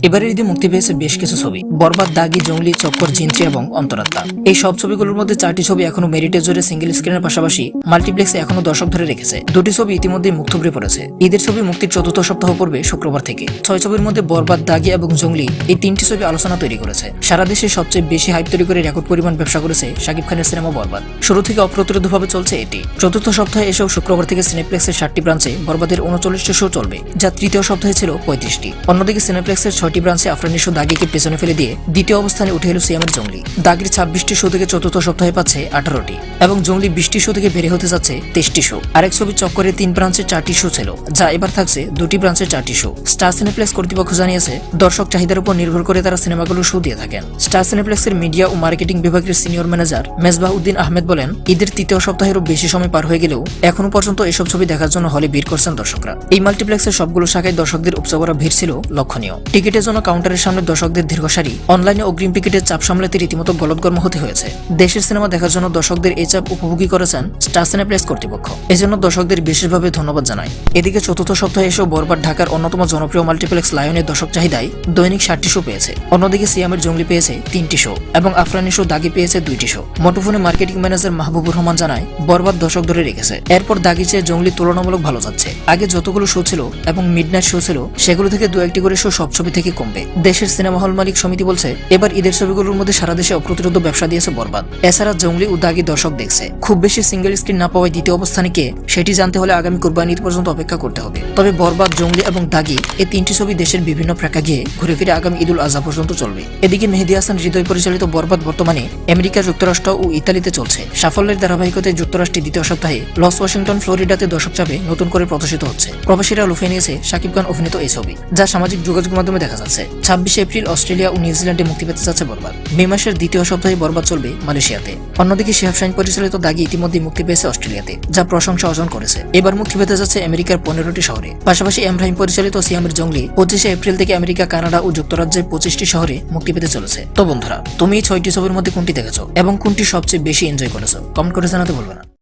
এবারের ঈদে মুক্তি পেয়েছে বেশ কিছু ছবি, বরবাদ, দাগি, জঙ্গলি, চক্কর, জিন্ত্রি এবং অন্তরাত্মা। এই সব ছবিগুলোর মধ্যে 4টি ছবি এখনো মেরিটে জোরে সিঙ্গেল স্ক্রিনের পাশাপাশি মাল্টিপ্লেক্সে এখনো দর্শক ধরে রেখেছে। 2টি ছবি ইতিমধ্যে মুখ থুবড়ে পড়েছে। ঈদের ছবি মুক্তির 4র্থ সপ্তাহ পড়বে শুক্রবার থেকে। 6 ছবির মধ্যে বরবাদ, দাগি এবং জঙ্গলি এই 3টি ছবি আলোচনা তৈরি করেছে। সারা দেশে সবচেয়ে বেশি হাইপ তৈরি করে রেকর্ড পরিমাণ ব্যবসা করেছে শাকিব খানের সিনেমা বরবাদ। শুরু থেকে অপ্রতিরোধভাবে চলছে এটি। 4র্থ সপ্তাহে এসেও শুক্রবার থেকে সিনেপ্লেক্সের 7টি ব্রাঞ্চে বরবাদের 39টি শো চলবে, যা তৃতীয় সপ্তাহে ছিল 35টি। অন্যদিকে সিনেপ্লেক্সের 6টি ব্রাঞ্চে আফরানের শো দাগিকে পেছনে ফেলে দিয়ে দ্বিতীয় অবস্থানে উঠে এলো সিয়ামের জঙ্গলি। দাগির 26টি শো থেকে 4র্থ সপ্তাহে পাচ্ছে 18টি এবং জঙ্গলি 20টি শো থেকে বেড়ে হতে যাচ্ছে 23টি শো। আরেক ছবি চক্করের 3 ব্রাঞ্চে 4টি শো ছিল, যা এবার থাকছে 2টি ব্রাঞ্চে 4টি শো। স্টার সিনেপ্লেক্স কর্তৃপক্ষ জানিয়েছে, দর্শক চাহিদার উপর নির্ভর করে তারা সিনেমাগুলো শো দিয়ে থাকেন। স্টার সিনেপ্লেক্সের মিডিয়া ও মার্কেটিং বিভাগের সিনিয়র ম্যানেজার মেজবাহ উদ্দিন আহমেদ বলেন, ঈদের তৃতীয় সপ্তাহেরও বেশি সময় পার হয়ে গেলেও এখনো পর্যন্ত এসব ছবি দেখার জন্য হলে ভিড় করছেন দর্শকরা। এই মাল্টিপ্লেক্সের সবগুলো শাখায় দর্শকদের উপচা পড়া ভিড় ছিল লক্ষণীয়। টিকিটের জন্য কাউন্টারের সামনে দর্শকদের দীর্ঘ সারি, অনলাইনে অগ্রিম টিকিটের চাপ সামলাতে রীতিমতো গলদগর্ম হতে হয়েছে। দেশের সিনেমা দেখার জন্য দর্শকদের এই চাপ উপভোগী করেছেন স্টার সিনেপ্লেক্স কর্তৃপক্ষ। এজন্য দর্শকদের বিশেষভাবে ধন্যবাদ জানায়। এদিকে 4র্থ সপ্তাহে এসেও বরবাদ ঢাকার অন্যতম জনপ্রিয় মাল্টিপ্লেক্স লায়নের দর্শক চাহিদায় দৈনিক 60টি শো পেয়েছে। অন্যদিকে সিয়ামের জঙ্গলি পেয়েছে 3টি শো এবং আফরানের শো দাগি পেয়েছে 2টি শো। মুঠোফোনে মার্কেটিং ম্যানেজার মাহবুবুর রহমান জানায়, বরবাদ দর্শক ধরে রেখেছে। এরপর দাগি চেয়ে জঙ্গলি তুলনামূলক ভালো যাচ্ছে। আগে যতগুলো শো ছিল এবং মিডনাইট শো ছিল, সেগুলো থেকে 2-1টি করে শো সব ছবি থেকে কমবে। দেশের সিনেমা হল মালিক সমিতি বলছে, এবার ঈদের ছবিগুলোর মধ্যে সারা দেশে অপ্রতিরোধ ব্যবসা দিয়েছে বরবাদ। এছাড়া জঙ্গলি ও দাগি দর্শক দেখছে। খুব বেশি সিঙ্গেল স্ক্রিন না পাওয়ায় দ্বিতীয় অবস্থানে কে, সেটি জানতে হলে আগামী কুরবানি ঈদ পর্যন্ত অপেক্ষা করতে হবে। তবে বরবাদ, জঙ্গলি এবং দাগি এই 3টি ছবি দেশের বিভিন্ন প্রেক্ষাগৃহে ঘুরে ফিরে আগামী ঈদুল আজহা পর্যন্ত চলবে। এদিকে মেহেদী হাসান হৃদয় পরিচালিত বরবাদ বর্তমানে আমেরিকা যুক্তরাষ্ট্র ও ইতালিতে চলছে। সাফল্যের ধারাবাহিকতায় যুক্তরাষ্ট্রে দ্বিতীয় সপ্তাহে লস ওয়াশিংটন ফ্লোরিডাতে দর্শক চাপে নতুন করে প্রদর্শিত হচ্ছে। প্রবাসীরা লুফে নিয়েছে শাকিব খান অভিনীত এই ছবি, যা সামাজিক যোগাযোগ মাধ্যমে দেখা যাচ্ছে। 26 এপ্রিল অস্ট্রেলিয়া ও নিউজিল্যান্ডে মুক্তি পেতে যাচ্ছে বরবাদ। মে মাসের দ্বিতীয় সপ্তাহে বরবাদ চলবে মালয়েশিয়াতে। অন্যদিকে শিহাব শাহীন পরিচালিত দাগি ইতিমধ্যে মুক্তি পেয়েছে অস্ট্রেলিয়াতে, যা প্রশংসা অর্জন করেছে। এবার মুক্তি পেতে যাচ্ছে আমেরিকার 15টি শহরে। পাশাপাশি এমরাহিম পরিচালিত সিয়ামের জঙ্গলি 25 এপ্রিল থেকে আমেরিকা, কানাডা ও যুক্তরাজ্যের 25টি শহরে মুক্তি পেতে চলেছে। তো বন্ধুরা, তুমি এই 6টি ছবির মধ্যে কোনটি দেখেছো এবং কোনটি সবচেয়ে বেশি এনজয় করেছো? কমেন্ট করে জানাতে ভুলবে না।